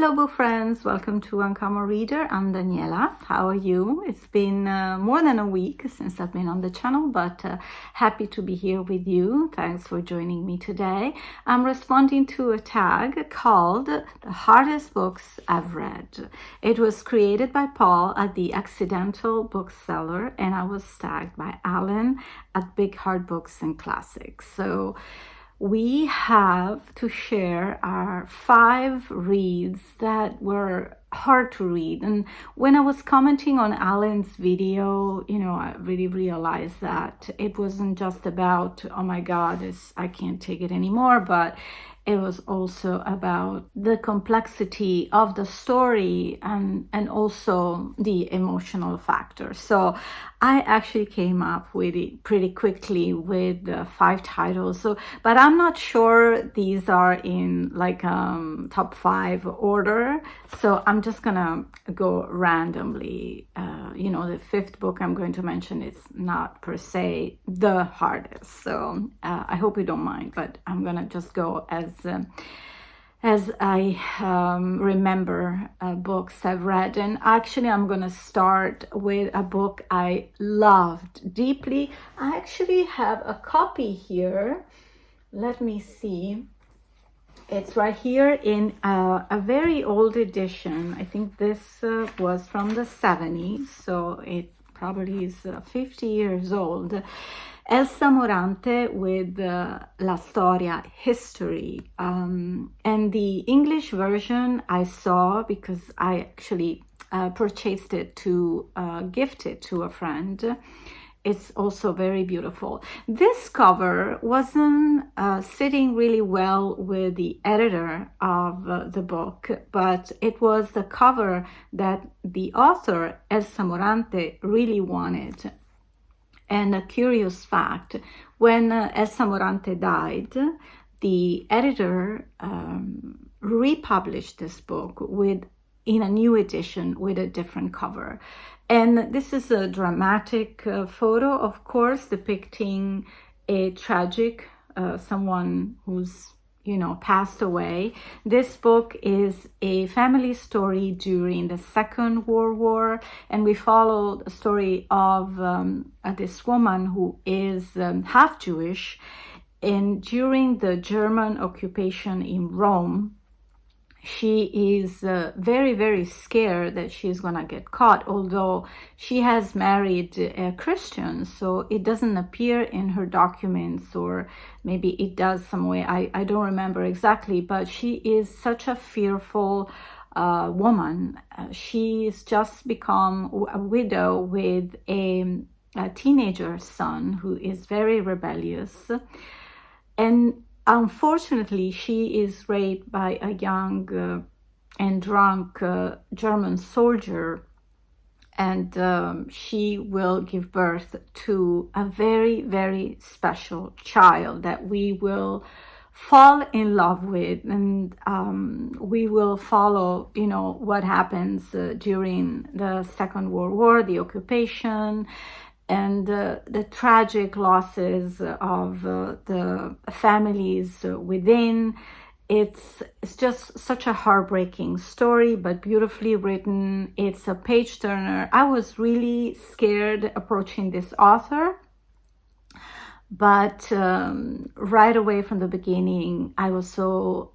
Hello book friends, welcome to Uncommon Reader. I'm Daniela. How are you? It's been more than a week since I've been on the channel, but happy to be here with you. Thanks for joining me today. I'm responding to a tag called The Hardest Books I've Read. It was created by Paul at the Accidental Bookseller, and I was tagged by Alan at Big Hard Books and Classics. So we have to share our 5 reads that were hard to read. And when I was commenting on Alan's video, I really realized that it wasn't just about, oh my God, I can't take it anymore, but it was also about the complexity of the story and also the emotional factor. So I actually came up with it pretty quickly with 5 titles. But I'm not sure these are in like top 5 order. So I'm just gonna go randomly. The 5th book I'm going to mention is not per se the hardest. So I hope you don't mind, but I'm gonna just go as I remember books I've read. And actually I'm gonna start with a book I loved deeply. I actually have a copy here. Let me see. It's right here in a very old edition. I think this was from the 70s, so it probably is 50 years old. Elsa Morante with La Storia History. And the English version I saw because I actually purchased it to gift it to a friend. It's also very beautiful. This cover wasn't sitting really well with the editor of the book, but it was the cover that the author, Elsa Morante, really wanted. And a curious fact, when Elsa Morante died, the editor republished this book in a new edition with a different cover. And this is a dramatic photo, of course, depicting a tragic, someone who's passed away. This book is a family story during the Second World War, and we follow the story of this woman who is half Jewish, and during the German occupation in Rome, she is very, very scared that she's gonna get caught, although she has married a Christian, so it doesn't appear in her documents, or maybe it does some way. I don't remember exactly, but she is such a fearful woman. She's just become a widow with a teenager son who is very rebellious. And unfortunately, she is raped by a young and drunk German soldier, and she will give birth to a very, very special child that we will fall in love with, and we will follow, what happens during the Second World War, the occupation, and the tragic losses of the families within. It's just such a heartbreaking story, but beautifully written. It's a page turner. I was really scared approaching this author, but right away from the beginning, I was so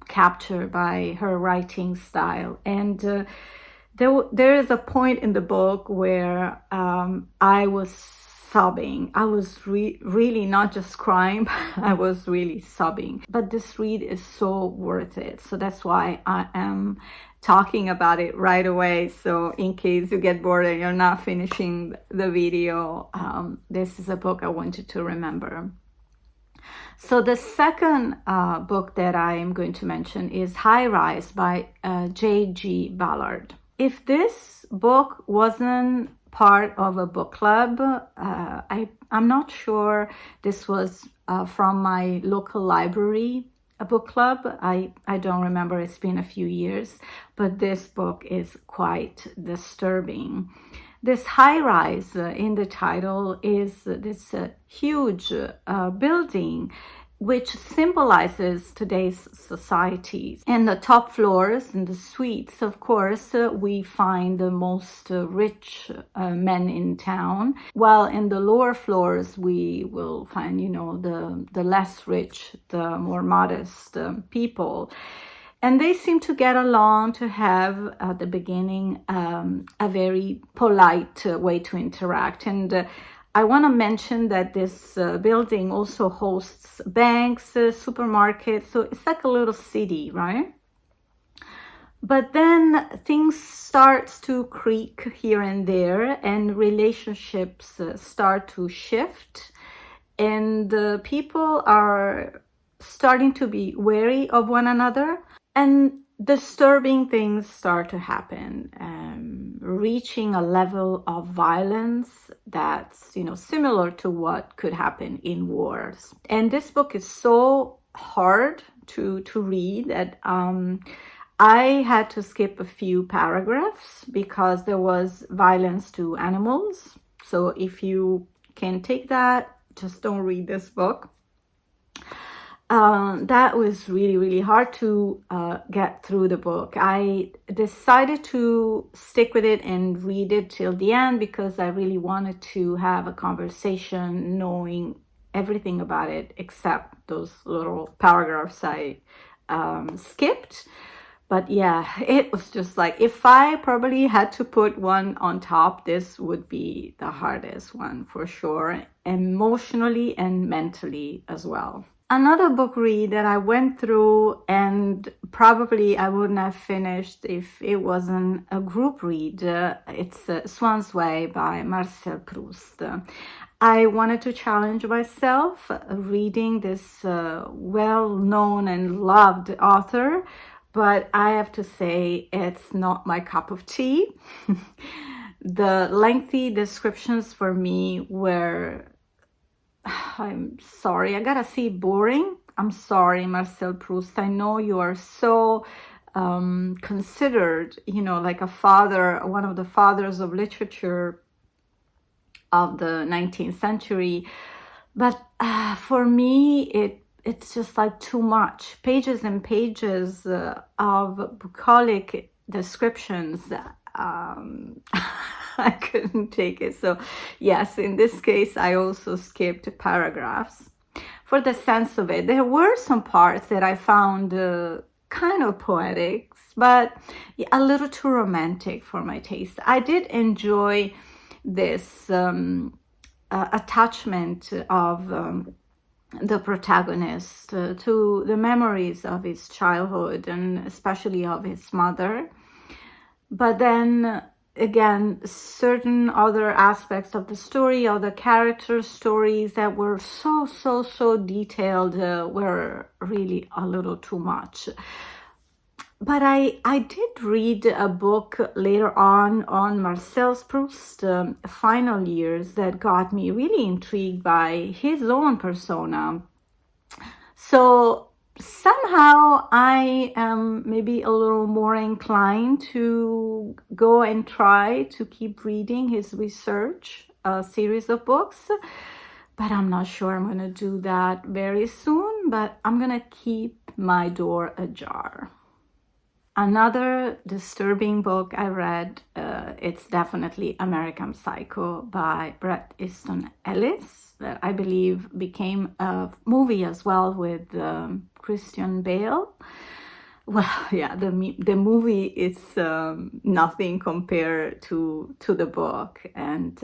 captured by her writing style. And there is a point in the book where I was sobbing. I was really not just crying, but I was really sobbing. But this read is so worth it. So that's why I am talking about it right away. So in case you get bored and you're not finishing the video, this is a book I want you to remember. So the second book that I am going to mention is High Rise by J.G. Ballard. If this book wasn't part of a book club, I'm not sure this was from my local library, a book club. I don't remember, it's been a few years, but this book is quite disturbing. This high rise in the title is this huge building, which symbolizes today's societies. In the top floors, in the suites, of course, we find the most rich men in town, while in the lower floors we will find, the less rich, the more modest people. And they seem to get along, to have at the beginning a very polite way to interact. And I want to mention that this building also hosts banks, supermarkets, so it's like a little city, right? But then things start to creak here and there, and relationships start to shift, and people are starting to be wary of one another, and disturbing things start to happen, reaching a level of violence that's, similar to what could happen in wars. And this book is so hard to read that I had to skip a few paragraphs because there was violence to animals. So if you can take that, just don't read this book. That was really, really hard to get through the book. I decided to stick with it and read it till the end because I really wanted to have a conversation knowing everything about it except those little paragraphs I skipped. But yeah, it was just like, if I probably had to put one on top, this would be the hardest one for sure, emotionally and mentally as well. Another book read that I went through and probably I wouldn't have finished if it wasn't a group read. It's Swan's Way by Marcel Proust. I wanted to challenge myself reading this well-known and loved author, but I have to say it's not my cup of tea. The lengthy descriptions for me were, I'm sorry, I gotta say, boring. I'm sorry, Marcel Proust. I know you are so considered, like a father, one of the fathers of literature of the 19th century. But for me, it's just like too much. Pages and pages of bucolic descriptions. I couldn't take it. So yes, in this case, I also skipped paragraphs for the sense of it. There were some parts that I found kind of poetic, but a little too romantic for my taste. I did enjoy this attachment of the protagonist to the memories of his childhood and especially of his mother. But then again, certain other aspects of the story, or the character stories that were so detailed were really a little too much. But I did read a book later on Marcel Proust's final years that got me really intrigued by his own persona. So somehow I am maybe a little more inclined to go and try to keep reading his research series of books, but I'm not sure I'm going to do that very soon, but I'm going to keep my door ajar. Another disturbing book I read, it's definitely American Psycho by Bret, Easton, Ellis, that I believe became a movie as well with Christian Bale. Well, yeah, the movie is nothing compared to the book, and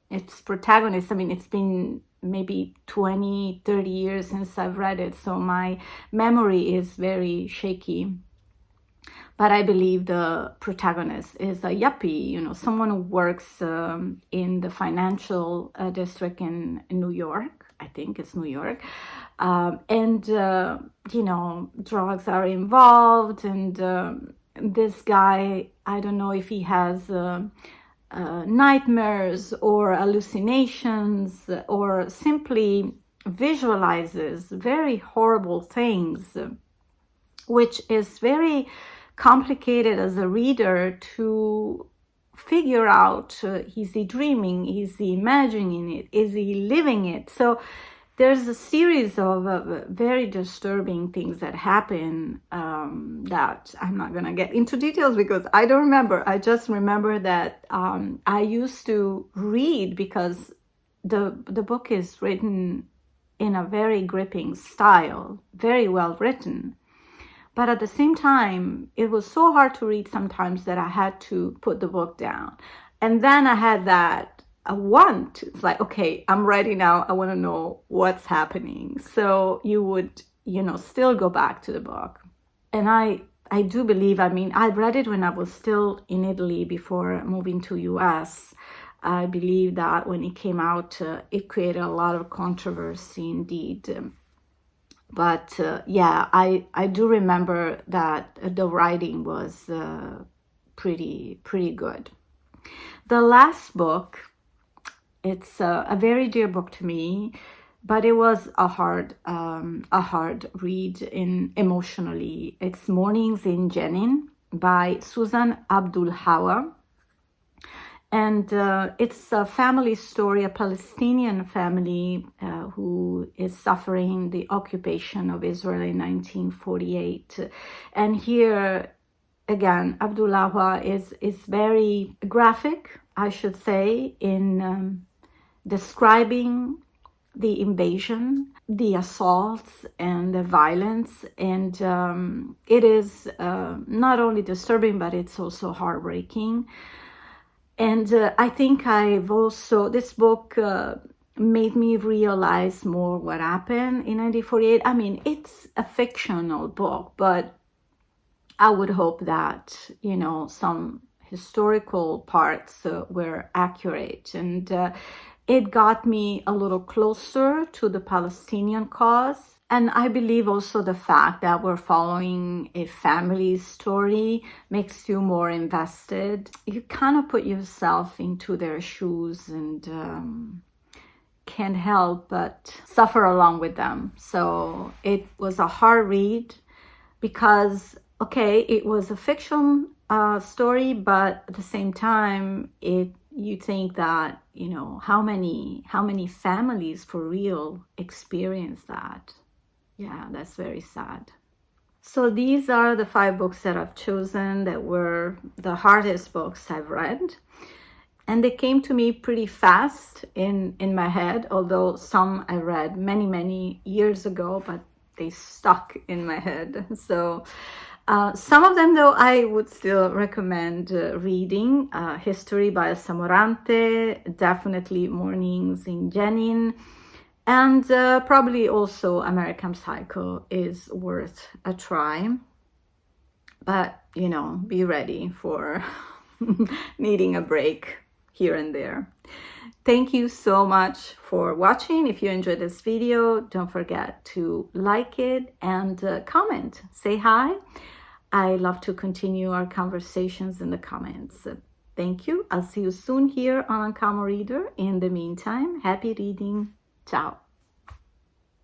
its protagonist, I mean, it's been maybe 20, 30 years since I've read it, so my memory is very shaky. But I believe the protagonist is a yuppie, someone who works in the financial district in New York. I think it's New York. And drugs are involved. And this guy, I don't know if he has nightmares or hallucinations or simply visualizes very horrible things, which is very complicated as a reader to figure out, is he dreaming, is he imagining it, is he living it? So there's a series of very disturbing things that happen that I'm not going to get into details because I don't remember. I just remember that I used to read because the book is written in a very gripping style, very well written. But at the same time, it was so hard to read sometimes that I had to put the book down. And then I had that it's like, okay, I'm ready now. I want to know what's happening. So you would, still go back to the book. And I do believe, I read it when I was still in Italy before moving to US. I believe that when it came out, it created a lot of controversy indeed. But yeah, I do remember that the writing was pretty good. The last book, it's a very dear book to me, but it was a hard read emotionally. It's Mornings in Jenin by Susan Abulhawa. And it's a family story, a Palestinian family who is suffering the occupation of Israel in 1948. And here, again, Abulhawa is very graphic, I should say, in describing the invasion, the assaults, and the violence. And it is not only disturbing, but it's also heartbreaking. And I think this book made me realize more what happened in 1948. It's a fictional book, but I would hope that, some historical parts were accurate. And it got me a little closer to the Palestinian cause. And I believe also the fact that we're following a family story makes you more invested. You kind of put yourself into their shoes and can't help but suffer along with them. So it was a hard read because, okay, it was a fiction story, but at the same time, you think that, how many families for real experience that. Yeah, that's very sad. So these are the 5 books that I've chosen that were the hardest books I've read. And they came to me pretty fast in my head, although some I read many, many years ago, but they stuck in my head. So some of them, though, I would still recommend reading. History by Elsa Morante, definitely Mornings in Jenin. And probably also American Psycho is worth a try. But, be ready for needing a break here and there. Thank you so much for watching. If you enjoyed this video, don't forget to like it and comment. Say hi. I love to continue our conversations in the comments. Thank you. I'll see you soon here on Uncommo Reader. In the meantime, happy reading. Ciao.